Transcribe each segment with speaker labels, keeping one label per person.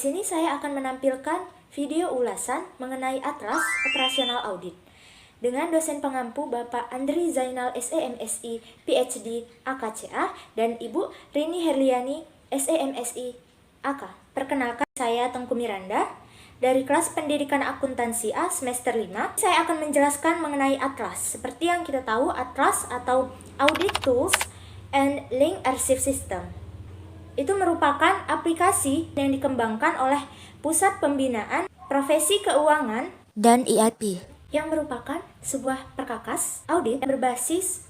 Speaker 1: sini saya akan menampilkan video ulasan mengenai Atlas Operasional Audit dengan dosen pengampu Bapak Andri Zainal SEMSI PhD AKCA dan Ibu Rini Herliani SEMSI AK. Perkenalkan, saya Tengku Miranda dari kelas Pendidikan Akuntansi A semester 5. Saya akan menjelaskan mengenai Atlas. Seperti yang kita tahu, Atlas atau Audit Tools and Link Archive System itu merupakan aplikasi yang dikembangkan oleh Pusat Pembinaan Profesi Keuangan dan EIP, yang merupakan sebuah perkakas audit yang berbasis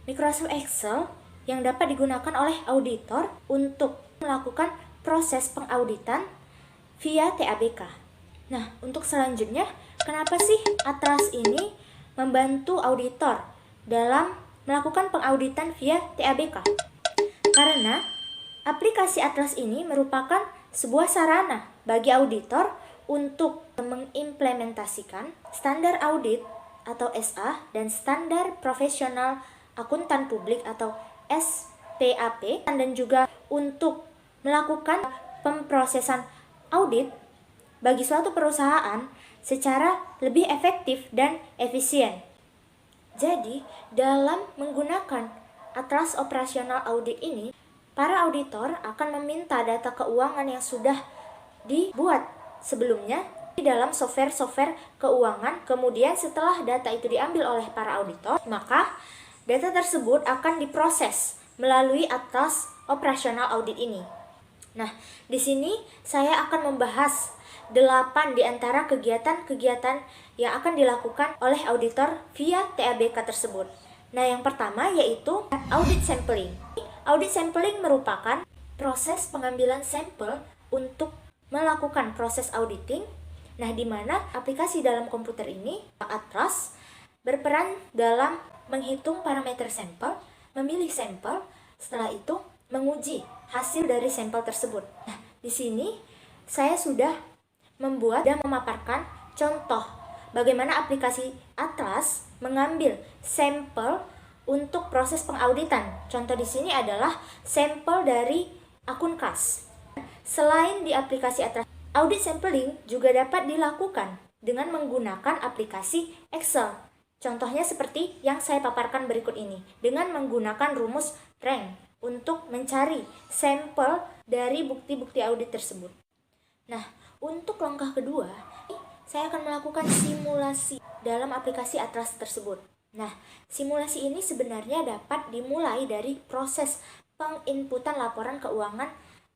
Speaker 1: Microsoft Excel yang dapat digunakan oleh auditor untuk melakukan proses pengauditan via TABK. Nah, untuk selanjutnya, kenapa sih Atlas ini membantu auditor dalam melakukan pengauditan via TABK? Karena aplikasi Atlas ini merupakan sebuah sarana bagi auditor untuk mengimplementasikan standar audit atau SA dan standar profesional akuntan publik atau SPAP, dan juga untuk melakukan pemrosesan audit bagi suatu perusahaan secara lebih efektif dan efisien. Jadi, dalam menggunakan Atlas Operasional Audit ini, para auditor akan meminta data keuangan yang sudah dibuat sebelumnya di dalam software keuangan. Kemudian setelah data itu diambil oleh para auditor, maka data tersebut akan diproses melalui Atlas Operasional Audit ini. Nah, di sini saya akan membahas 8 di antara kegiatan-kegiatan yang akan dilakukan oleh auditor via TABK tersebut. Nah, yang pertama yaitu audit sampling. Audit sampling merupakan proses pengambilan sampel untuk melakukan proses auditing. Nah, di mana aplikasi dalam komputer ini, Atlas, berperan dalam menghitung parameter sampel, memilih sampel, setelah itu menguji hasil dari sampel tersebut. Nah, di sini saya sudah membuat dan memaparkan contoh bagaimana aplikasi Atlas mengambil sampel untuk proses pengauditan. Contoh di sini adalah sampel dari akun kas. Selain di aplikasi Atlas, audit sampling juga dapat dilakukan dengan menggunakan aplikasi Excel. Contohnya seperti yang saya paparkan berikut ini, dengan menggunakan rumus rank untuk mencari sampel dari bukti-bukti audit tersebut. Nah, untuk langkah kedua, saya akan melakukan simulasi dalam aplikasi Atlas tersebut. Nah, simulasi ini sebenarnya dapat dimulai dari proses penginputan laporan keuangan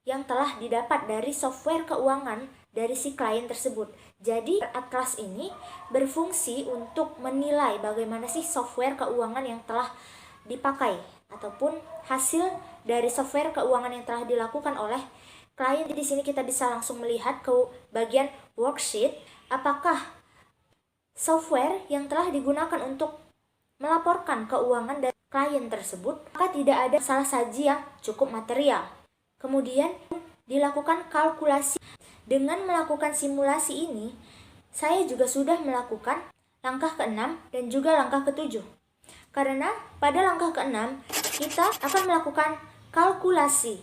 Speaker 1: yang telah didapat dari software keuangan dari si klien tersebut. Jadi, Atlas ini berfungsi untuk menilai bagaimana sih software keuangan yang telah dipakai ataupun hasil dari software keuangan yang telah dilakukan oleh klien. Di sini kita bisa langsung melihat ke bagian worksheet, apakah software yang telah digunakan untuk melaporkan keuangan dari klien tersebut, maka tidak ada salah saji yang cukup material. Kemudian dilakukan kalkulasi. Dengan melakukan simulasi ini, saya juga sudah melakukan langkah ke-6 dan juga langkah ke-7. Karena pada langkah ke-6, kita akan melakukan kalkulasi,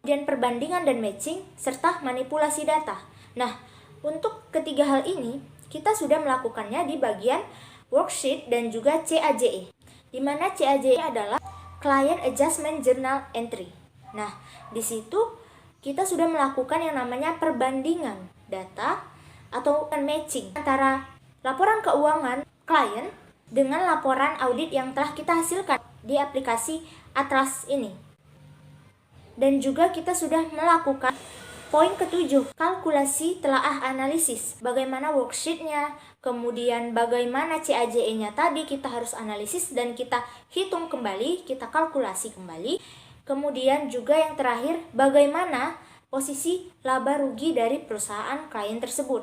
Speaker 1: dan perbandingan dan matching, serta manipulasi data. Nah, untuk ketiga hal ini, kita sudah melakukannya di bagian worksheet dan juga CAJE, di mana CAJE adalah Client Adjustment Journal Entry. Nah, di situ kita sudah melakukan yang namanya perbandingan data atau matching antara laporan keuangan klien dengan laporan audit yang telah kita hasilkan di aplikasi Atlas ini. Dan juga kita sudah melakukan poin ke-7, kalkulasi telaah analisis. Bagaimana worksheet-nya, kemudian bagaimana CAJE-nya tadi kita harus analisis dan kita hitung kembali, kita kalkulasi kembali. Kemudian juga yang terakhir, bagaimana posisi laba rugi dari perusahaan klien tersebut.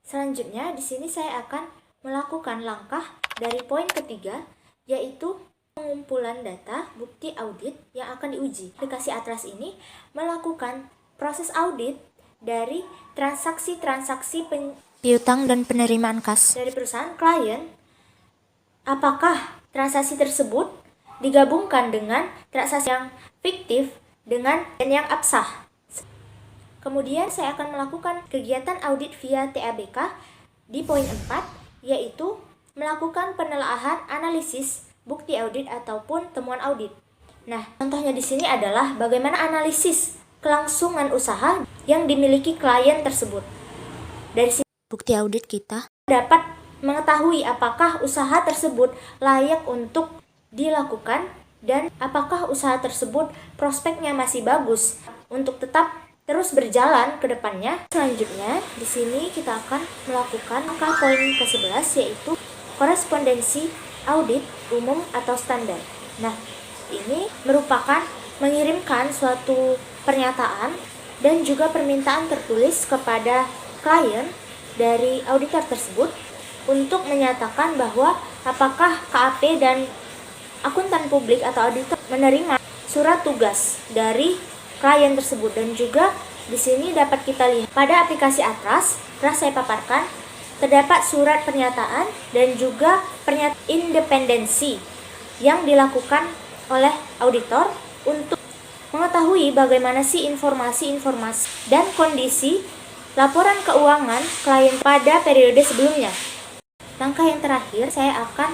Speaker 1: Selanjutnya di sini saya akan melakukan langkah dari poin ketiga, yaitu pengumpulan data bukti audit yang akan diuji. Aplikasi Atlas ini melakukan proses audit dari transaksi-transaksi piutang dan penerimaan kas dari perusahaan klien. Apakah transaksi tersebut digabungkan dengan transaksi yang fiktif dengan dan yang absah? Kemudian saya akan melakukan kegiatan audit via TABK di poin 4, yaitu melakukan penelaahan analisis bukti audit ataupun temuan audit. Nah, contohnya di sini adalah bagaimana analisis kelangsungan usaha yang dimiliki klien tersebut. Dari sini bukti audit kita dapat mengetahui apakah usaha tersebut layak untuk dilakukan dan apakah usaha tersebut prospeknya masih bagus untuk tetap terus berjalan ke depannya. Selanjutnya, di sini kita akan melakukan angka poin ke-11, yaitu korespondensi audit umum atau standar. Nah, ini merupakan mengirimkan suatu pernyataan dan juga permintaan tertulis kepada klien dari auditor tersebut untuk menyatakan bahwa apakah KAP dan akuntan publik atau auditor menerima surat tugas dari klien tersebut. Dan juga di sini dapat kita lihat pada aplikasi Atras telah saya paparkan, terdapat surat pernyataan dan juga pernyataan independensi yang dilakukan oleh auditor untuk mengetahui bagaimana sih informasi-informasi dan kondisi laporan keuangan klien pada periode sebelumnya. Langkah yang terakhir, saya akan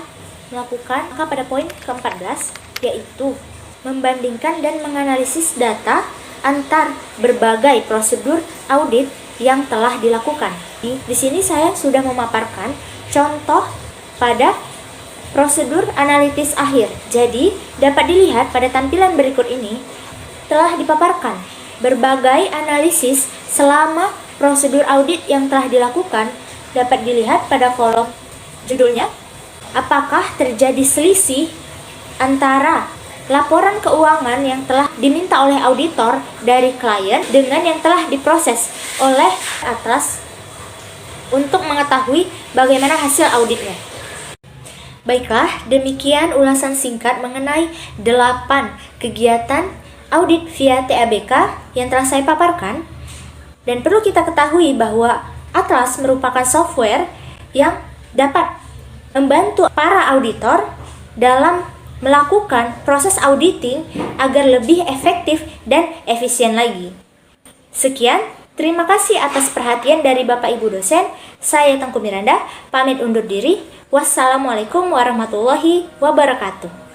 Speaker 1: melakukan pada poin ke-14, yaitu membandingkan dan menganalisis data antar berbagai prosedur audit yang telah dilakukan. Di sini saya sudah memaparkan contoh pada prosedur analitis akhir. Jadi, dapat dilihat pada tampilan berikut ini telah dipaparkan berbagai analisis selama prosedur audit yang telah dilakukan. Dapat dilihat pada kolom judulnya, apakah terjadi selisih antara laporan keuangan yang telah diminta oleh auditor dari klien dengan yang telah diproses oleh Atras untuk mengetahui bagaimana hasil auditnya. Baiklah, demikian ulasan singkat mengenai 8 kegiatan audit via TABK yang telah saya paparkan. Dan perlu kita ketahui bahwa Atlas merupakan software yang dapat membantu para auditor dalam melakukan proses auditing agar lebih efektif dan efisien lagi. Sekian, terima kasih atas perhatian dari Bapak Ibu dosen. Saya Tengku Miranda, pamit undur diri. Wassalamualaikum warahmatullahi wabarakatuh.